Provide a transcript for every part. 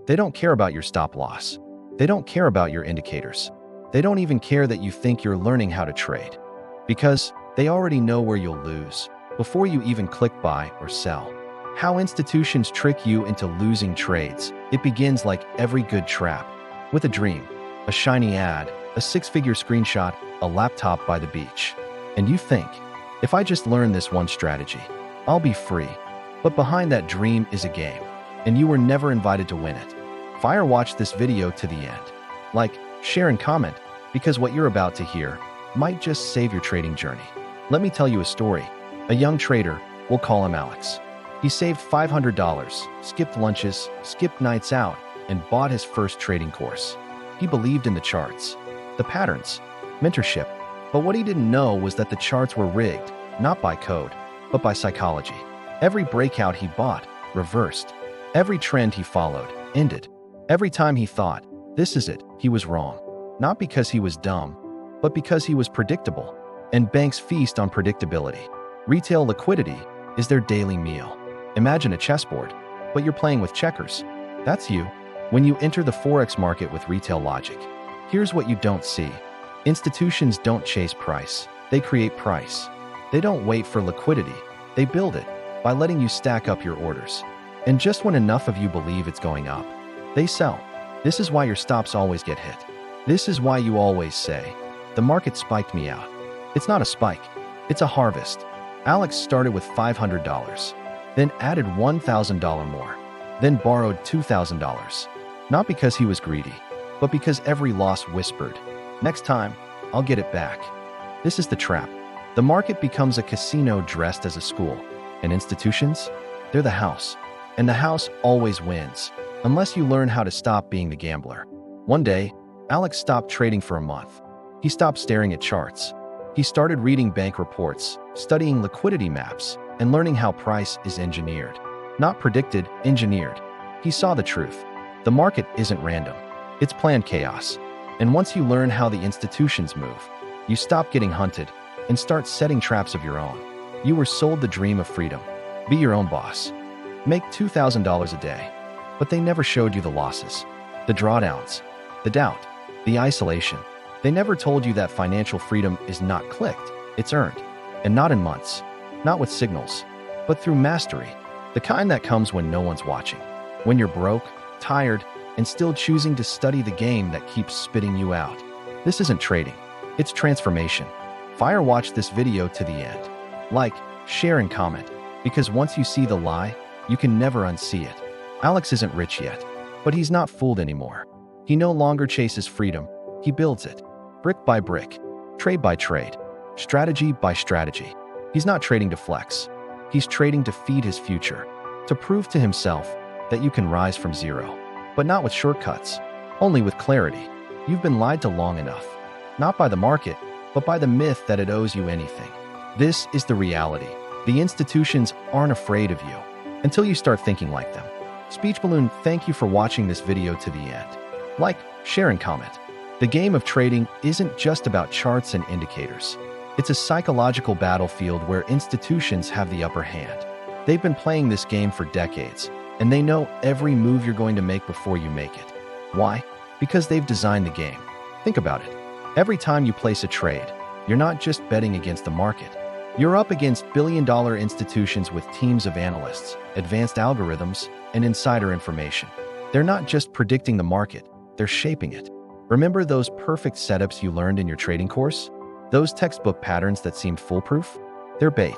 They don't care about your stop loss. They don't care about your indicators. They don't even care that you think you're learning how to trade. Because they already know where you'll lose before you even click buy or sell. How institutions trick you into losing trades. It begins like every good trap, with a dream, a shiny ad, a six-figure screenshot, a laptop by the beach. And you think, if I just learn this one strategy, I'll be free. But behind that dream is a game, and you were never invited to win it. Watch this video to the end. Like, share, and comment, because what you're about to hear might just save your trading journey. Let me tell you a story. A young trader, we'll call him Alex. He saved $500, skipped lunches, skipped nights out, and bought his first trading course. He believed in the charts, the patterns, mentorship. But what he didn't know was that the charts were rigged, not by code, but by psychology. Every breakout he bought, reversed. Every trend he followed, ended. Every time he thought, this is it, he was wrong. Not because he was dumb, but because he was predictable. And banks feast on predictability. Retail liquidity is their daily meal. Imagine a chessboard, but you're playing with checkers. That's you. When you enter the Forex market with retail logic, here's what you don't see. Institutions don't chase price, they create price. They don't wait for liquidity, they build it by letting you stack up your orders. And just when enough of you believe it's going up, they sell. This is why your stops always get hit. This is why you always say, the market spiked me out. It's not a spike, it's a harvest. Alex started with $500, then added $1,000 more, then borrowed $2,000. Not because he was greedy, but because every loss whispered, next time, I'll get it back. This is the trap. The market becomes a casino dressed as a school, and institutions, they're the house. And the house always wins, unless you learn how to stop being the gambler. One day, Alex stopped trading for a month. He stopped staring at charts. He started reading bank reports, studying liquidity maps, and learning how price is engineered. Not predicted, engineered. He saw the truth. The market isn't random. It's planned chaos. And once you learn how the institutions move, you stop getting hunted and start setting traps of your own. You were sold the dream of freedom. Be your own boss. Make $2,000 a day. But they never showed you the losses, the drawdowns, the doubt, the isolation. They never told you that financial freedom is not clicked, it's earned. And not in months, not with signals, but through mastery. The kind that comes when no one's watching. When you're broke, tired, and still choosing to study the game that keeps spitting you out. This isn't trading, it's transformation. Watch this video to the end. Like, share, and comment, because once you see the lie, you can never unsee it. Alex isn't rich yet, but he's not fooled anymore. He no longer chases freedom, he builds it. Brick by brick, trade by trade, strategy by strategy. He's not trading to flex. He's trading to feed his future, to prove to himself that you can rise from zero. But not with shortcuts, only with clarity. You've been lied to long enough. Not by the market, but by the myth that it owes you anything. This is the reality. The institutions aren't afraid of you until you start thinking like them. Speech Balloon, thank you for watching this video to the end. Like, share, and comment. The game of trading isn't just about charts and indicators. It's a psychological battlefield where institutions have the upper hand. They've been playing this game for decades, and they know every move you're going to make before you make it. Why? Because they've designed the game. Think about it. Every time you place a trade, you're not just betting against the market. You're up against billion-dollar institutions with teams of analysts, advanced algorithms, and insider information. They're not just predicting the market, they're shaping it. Remember those perfect setups you learned in your trading course? Those textbook patterns that seemed foolproof? They're bait.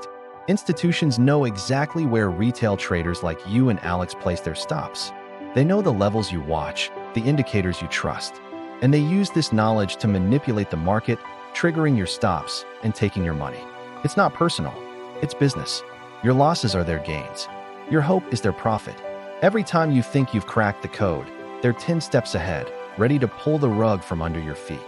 Institutions know exactly where retail traders like you and Alex place their stops. They know the levels you watch, the indicators you trust, and they use this knowledge to manipulate the market, triggering your stops and taking your money. It's not personal, it's business. Your losses are their gains. Your hope is their profit. Every time you think you've cracked the code, they're 10 steps ahead, ready to pull the rug from under your feet.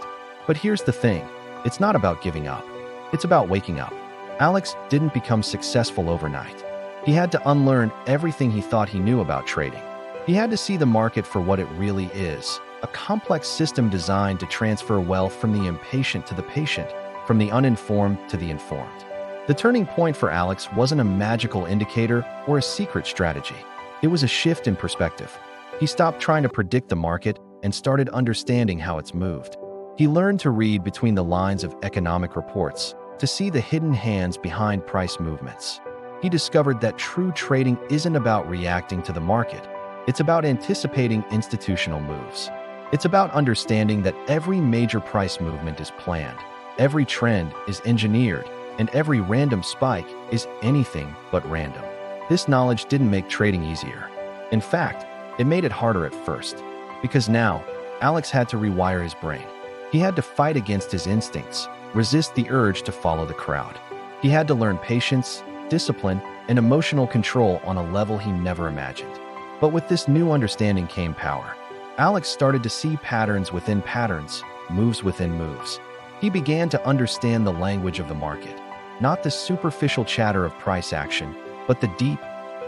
But here's the thing, it's not about giving up. It's about waking up. Alex didn't become successful overnight. He had to unlearn everything he thought he knew about trading. He had to see the market for what it really is, a complex system designed to transfer wealth from the impatient to the patient, from the uninformed to the informed. The turning point for Alex wasn't a magical indicator or a secret strategy. It was a shift in perspective. He stopped trying to predict the market and started understanding how it's moved. He learned to read between the lines of economic reports, to see the hidden hands behind price movements. He discovered that true trading isn't about reacting to the market. It's about anticipating institutional moves. It's about understanding that every major price movement is planned, every trend is engineered, and every random spike is anything but random. This knowledge didn't make trading easier. In fact, it made it harder at first, because now Alex had to rewire his brain. He had to fight against his instincts, resist the urge to follow the crowd. He had to learn patience, discipline, and emotional control on a level he never imagined. But with this new understanding came power. Alex started to see patterns within patterns, moves within moves. He began to understand the language of the market, not the superficial chatter of price action, but the deep,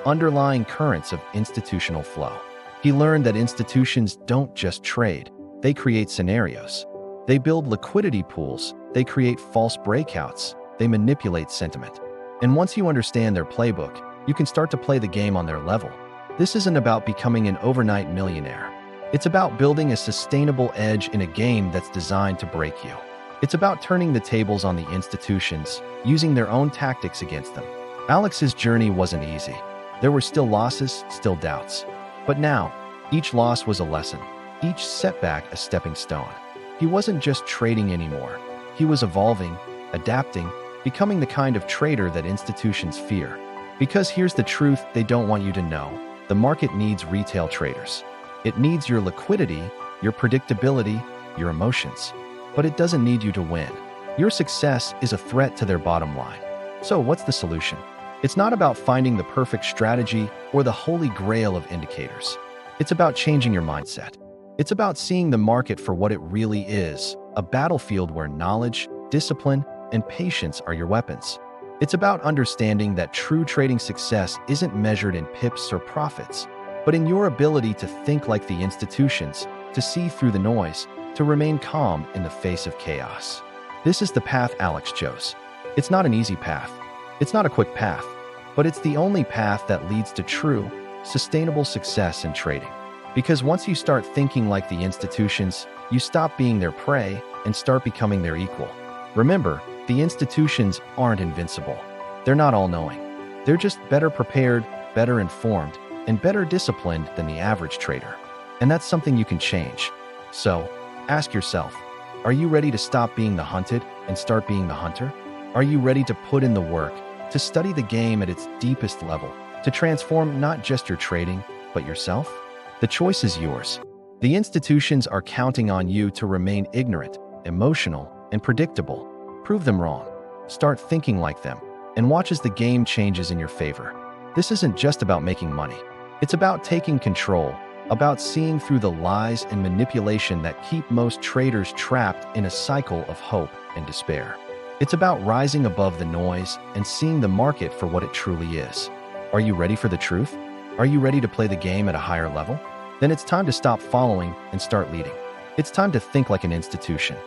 underlying currents of institutional flow. He learned that institutions don't just trade, they create scenarios. They build liquidity pools, they create false breakouts, they manipulate sentiment. And once you understand their playbook, you can start to play the game on their level. This isn't about becoming an overnight millionaire. It's about building a sustainable edge in a game that's designed to break you. It's about turning the tables on the institutions, using their own tactics against them. Alex's journey wasn't easy. There were still losses, still doubts. But now, each loss was a lesson, each setback a stepping stone. He wasn't just trading anymore. He was evolving, adapting, becoming the kind of trader that institutions fear. Because here's the truth they don't want you to know. The market needs retail traders. It needs your liquidity, your predictability, your emotions. But it doesn't need you to win. Your success is a threat to their bottom line. So what's the solution? It's not about finding the perfect strategy or the holy grail of indicators. It's about changing your mindset. It's about seeing the market for what it really is, a battlefield where knowledge, discipline, and patience are your weapons. It's about understanding that true trading success isn't measured in pips or profits, but in your ability to think like the institutions, to see through the noise, to remain calm in the face of chaos. This is the path Alex chose. It's not an easy path. It's not a quick path, but it's the only path that leads to true, sustainable success in trading. Because once you start thinking like the institutions, you stop being their prey and start becoming their equal. Remember, the institutions aren't invincible. They're not all-knowing. They're just better prepared, better informed, and better disciplined than the average trader. And that's something you can change. So, ask yourself, are you ready to stop being the hunted and start being the hunter? Are you ready to put in the work, to study the game at its deepest level, to transform not just your trading, but yourself? The choice is yours. The institutions are counting on you to remain ignorant, emotional, and predictable. Prove them wrong. Start thinking like them, and watch as the game changes in your favor. This isn't just about making money. It's about taking control, about seeing through the lies and manipulation that keep most traders trapped in a cycle of hope and despair. It's about rising above the noise and seeing the market for what it truly is. Are you ready for the truth? Are you ready to play the game at a higher level? Then it's time to stop following and start leading. It's time to think like an institution.